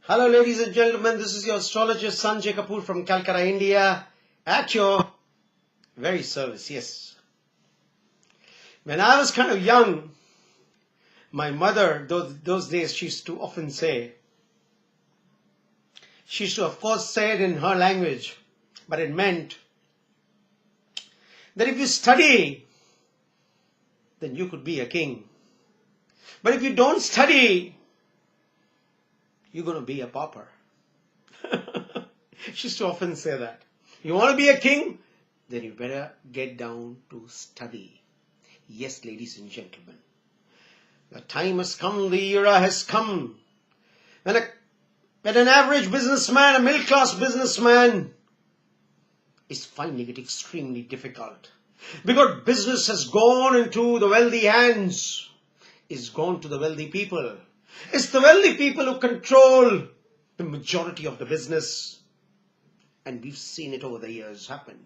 Hello ladies and gentlemen, this is your astrologer Sanjay Kapoor from Kolkata, India, at your very service, yes. When I was kind of young, my mother, those days, she used to often say, she used to of course say it in her language, but it meant that if you study, then you could be a king. But if you don't study, you're going to be a pauper. She used to often say that. You want to be a king? Then you better get down to study. Yes, ladies and gentlemen. The time has come, the era has come. When an average businessman, a middle-class businessman, is finding it extremely difficult. Because business has gone into the wealthy hands. It's gone to the wealthy people. It's the wealthy people who control the majority of the business. And we've seen it over the years happen.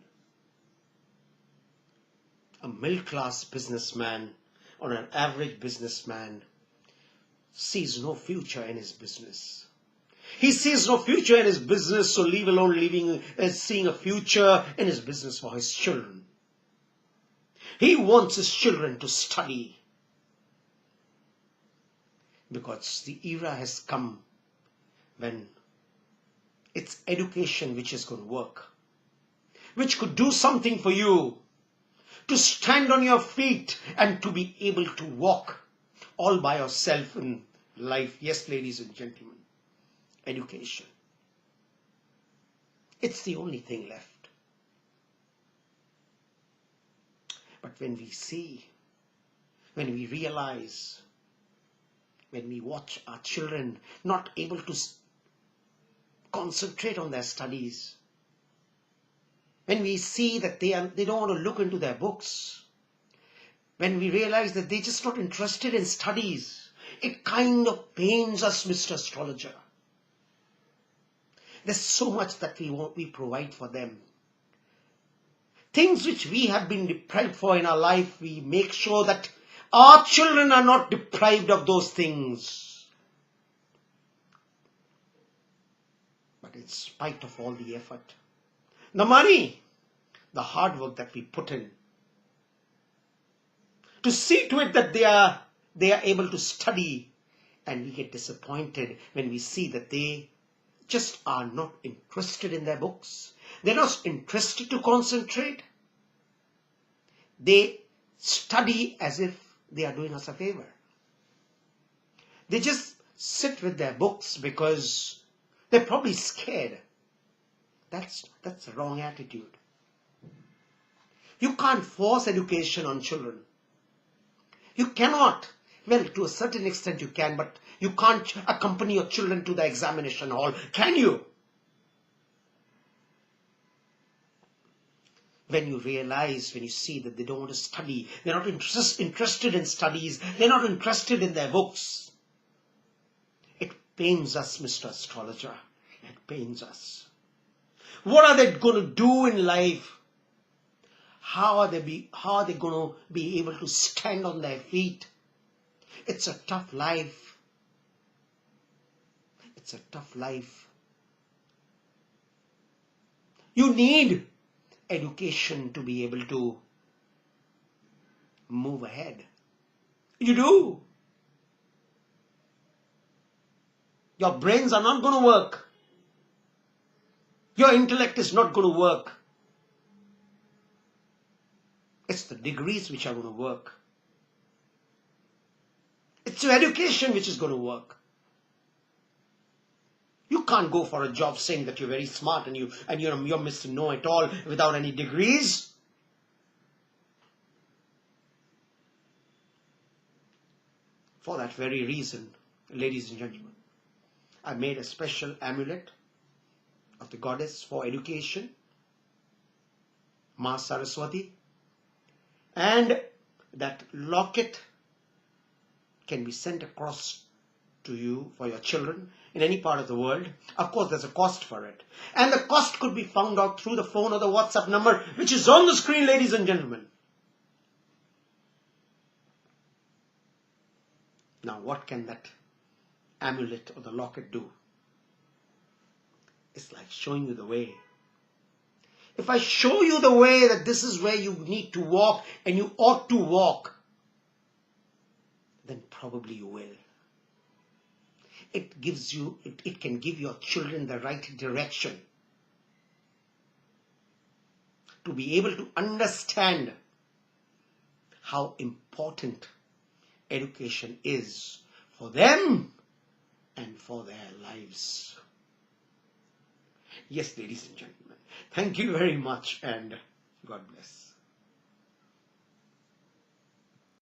A middle-class businessman or an average businessman sees no future in his business. He sees no future in his business, so leave alone seeing a future in his business for his children. He wants his children to study. Because the era has come when it's education which is going to work, which could do something for you, to stand on your feet and to be able to walk all by yourself in life. Yes, ladies and gentlemen, education. It's the only thing left. But when we see, when we realize, when we watch our children not able to concentrate on their studies, when we see that they don't want to look into their books, when we realize that they're just not interested in studies, it kind of pains us, Mr. Astrologer. There's so much that we provide for them. Things which we have been deprived for in our life, we make sure that our children are not deprived of those things. But in spite of all the effort, the money, the hard work that we put in, to see to it that they are able to study, and we get disappointed when we see that they just are not interested in their books. They're not interested to concentrate. They study as if they are doing us a favor. They just sit with their books because they're probably scared. That's the wrong attitude. You can't force education on children. You cannot. Well, to a certain extent you can, but you can't accompany your children to the examination hall, can you? When you realize, when you see that they don't want to study, they're not interested in studies, they're not interested in their books, it pains us, Mr. Astrologer. It pains us. What are they going to do in life? How are they going to be able to stand on their feet? It's a tough life. It's a tough life. You need education to be able to move ahead. You do. Your brains are not going to work. Your intellect is not going to work. It's the degrees which are going to work. It's your education which is going to work. You can't go for a job saying that you're very smart and you're Mr. Know-it-all without any degrees. For that very reason, ladies and gentlemen, I made a special amulet of the goddess for education, Ma Saraswati, and that locket can be sent across to you for your children in any part of the world. Of course, there's a cost for it. And the cost could be found out through the phone or the WhatsApp number, which is on the screen, ladies and gentlemen. Now, what can that amulet or the locket do? It's like showing you the way. If I show you the way that this is where you need to walk and you ought to walk, then probably you will. It can give your children the right direction to be able to understand how important education is for them and for their lives. Yes, ladies and gentlemen, thank you very much and God bless.